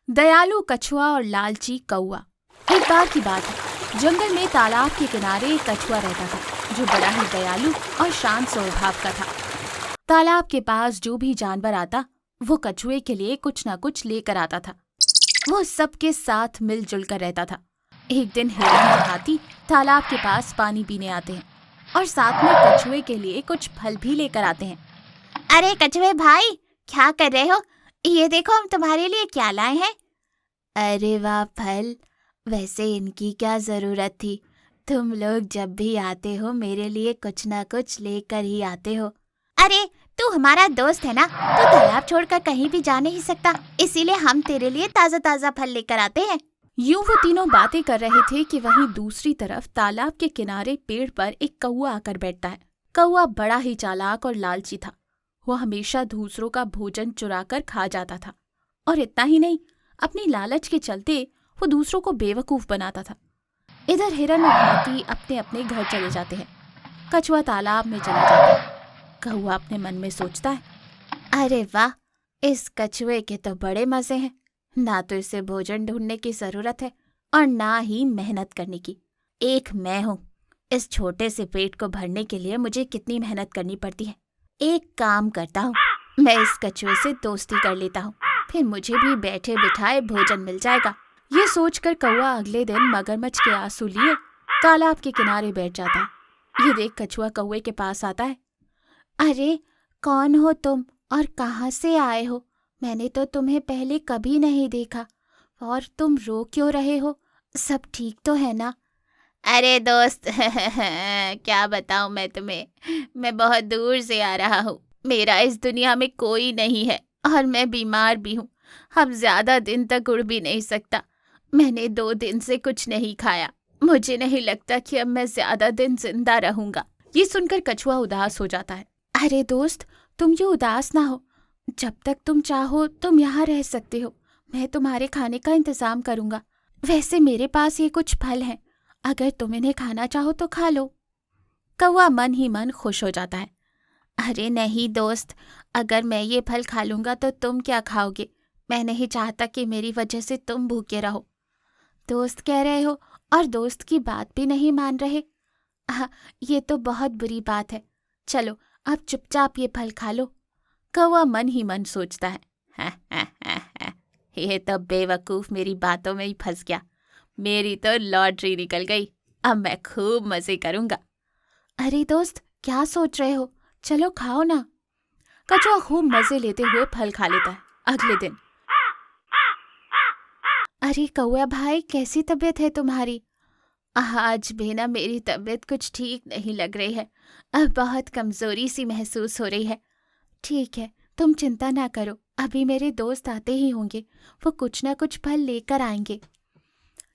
दयालु कछुआ और लालची कौआ। एक बार की बात है, जंगल में तालाब के किनारे एक कछुआ रहता था जो बड़ा ही दयालु और शांत स्वभाव का था। तालाब के पास जो भी जानवर आता वो कछुए के लिए कुछ न कुछ लेकर आता था। वो सबके साथ मिलजुल कर रहता था। एक दिन हिरण और हाथी तालाब के पास पानी पीने आते हैं और साथ में कछुए के लिए कुछ फल भी लेकर आते हैं। अरे कछुए भाई, क्या कर रहे हो? ये देखो, हम तुम्हारे लिए क्या लाए हैं। अरे वाह फल, वैसे इनकी क्या जरूरत थी? तुम लोग जब भी आते हो मेरे लिए कुछ ना कुछ लेकर ही आते हो। अरे तू हमारा दोस्त है ना, तू तालाब छोड़कर कहीं भी जा नहीं सकता, इसीलिए हम तेरे लिए ताजा ताजा फल लेकर आते हैं। यूं वो तीनों बातें कर रहे थे कि वहीं दूसरी तरफ तालाब के किनारे पेड़ पर एक कौआ आकर बैठता है। कौआ बड़ा ही चालाक और लालची था। वो हमेशा दूसरों का भोजन चुराकर खा जाता था और इतना ही नहीं, अपनी लालच के चलते वो दूसरों को बेवकूफ बनाता था। इधर हिरन और हाथी अपने अपने घर चले जाते हैं। कछुआ तालाब में चला जाता है। कौआ अपने मन में सोचता है, अरे वाह, इस कछुए के तो बड़े मजे हैं। ना तो इसे भोजन ढूंढने की जरूरत है और ना ही मेहनत करने की। एक मैं हूँ, इस छोटे से पेट को भरने के लिए मुझे कितनी मेहनत करनी पड़ती है। एक काम करता हूँ, मैं इस कछुए से दोस्ती कर लेता हूँ, फिर मुझे भी बैठे बिठाए भोजन मिल जाएगा। ये सोचकर कौआ अगले दिन मगरमच्छ के आंसू लिए तालाब के किनारे बैठ जाता है। ये देख कछुआ कौवे के पास आता है। अरे कौन हो तुम और कहाँ से आए हो? मैंने तो तुम्हें पहले कभी नहीं देखा। और तुम रो क्यों रहे हो? सब ठीक तो है ना? अरे दोस्त क्या बताऊं मैं तुम्हें, मैं बहुत दूर से आ रहा हूँ। मेरा इस दुनिया में कोई नहीं है और मैं बीमार भी हूँ। अब ज्यादा दिन तक उड़ भी नहीं सकता। मैंने 2 दिन से कुछ नहीं खाया। मुझे नहीं लगता कि अब मैं ज्यादा दिन जिंदा रहूंगा। ये सुनकर कछुआ उदास हो जाता है। अरे दोस्त, तुम ये उदास ना हो। जब तक तुम चाहो तुम यहाँ रह सकते हो। मैं तुम्हारे खाने का इंतजाम करूंगा। वैसे मेरे पास ये कुछ फल हैं, अगर तुम इन्हें खाना चाहो तो खा लो। कौवा मन ही मन खुश हो जाता है। अरे नहीं दोस्त, अगर मैं ये फल खा लूंगा तो तुम क्या खाओगे? मैं नहीं चाहता कि मेरी वजह से तुम भूखे रहो। दोस्त कह रहे हो और दोस्त की बात भी नहीं मान रहे। ये तो बहुत बुरी बात है। चलो अब चुपचाप ये फल खा लो। कौवा मन ही मन सोचता है, ये तो बेवकूफ मेरी बातों में ही फंस गया। मेरी तो लॉटरी निकल गई। अब मैं खूब मजे करूंगा। अरे दोस्त, क्या सोच रहे हो? चलो खाओ ना। कछुआ खूब मजे लेते हुए फल खा लेता है। अगले दिन, अरे कौआ भाई, कैसी तबीयत है तुम्हारी? आज भी ना मेरी तबीयत कुछ ठीक नहीं लग रही है। अब बहुत कमजोरी सी महसूस हो रही है। ठीक है, तुम चिंता ना करो, अभी मेरे दोस्त आते ही होंगे। वो कुछ ना कुछ फल लेकर आएंगे।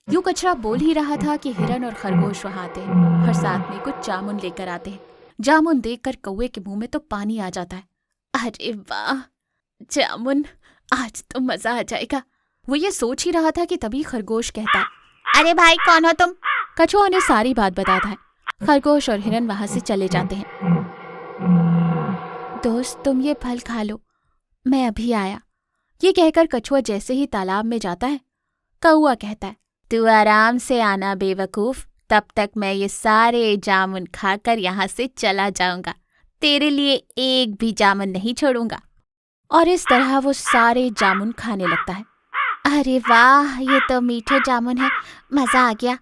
यूं कछुआ बोल ही रहा था कि हिरन और खरगोश वहां आते हैं और साथ में कुछ जामुन लेकर आते हैं। जामुन देखकर कौवे के मुंह में तो पानी आ जाता है। अरे वाह, जामुन, आज तो मजा आ जाएगा। वो ये सोच ही रहा था कि तभी खरगोश कहता है, अरे भाई कौन हो तुम? कछुआ ने सारी बात बताता है। खरगोश और हिरन वहां से चले जाते हैं। दोस्त तुम ये फल खा लो, मैं अभी आया। ये कहकर कछुआ जैसे ही तालाब में जाता है, कौआ कहता है, तू आराम से आना बेवकूफ, तब तक मैं ये सारे जामुन खाकर यहाँ से चला जाऊंगा। तेरे लिए एक भी जामुन नहीं छोड़ूंगा। और इस तरह वो सारे जामुन खाने लगता है। अरे वाह, ये तो मीठे जामुन है, मजा आ गया।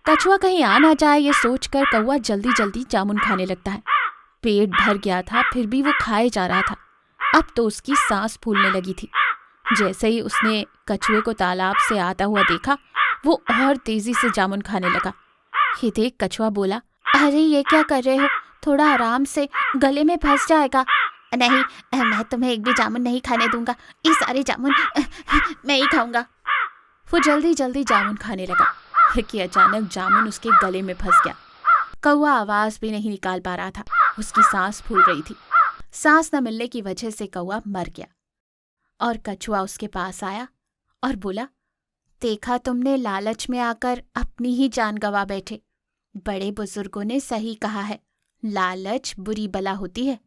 कछुआ कहीं आ ना जाए ये सोचकर कौआ जल्दी जल्दी जामुन खाने लगता है। पेट भर गया था, फिर भी वो खाए जा रहा था। अब तो उसकी सांस फूलने लगी थी। जैसे ही उसने कछुए को तालाब से आता हुआ देखा, वो और तेजी से जामुन खाने लगा। ये देख कछुआ बोला, अरे ये क्या कर रहे हो? थोड़ा आराम से, गले में फंस जाएगा। नहीं, मैं तुम्हें एक भी जामुन नहीं खाने दूंगा। ये सारे जामुन मैं ही खाऊंगा। वो जल्दी जल्दी जामुन खाने लगा कि अचानक जामुन उसके गले में फंस गया। कौआ आवाज भी नहीं निकाल पा रहा था, उसकी सांस फूल रही थी। सांस न मिलने की वजह से कौआ मर गया। और कछुआ उसके पास आया और बोला, देखा तुमने, लालच में आकर अपनी ही जान गंवा बैठे। बड़े बुजुर्गों ने सही कहा है, लालच बुरी बला होती है।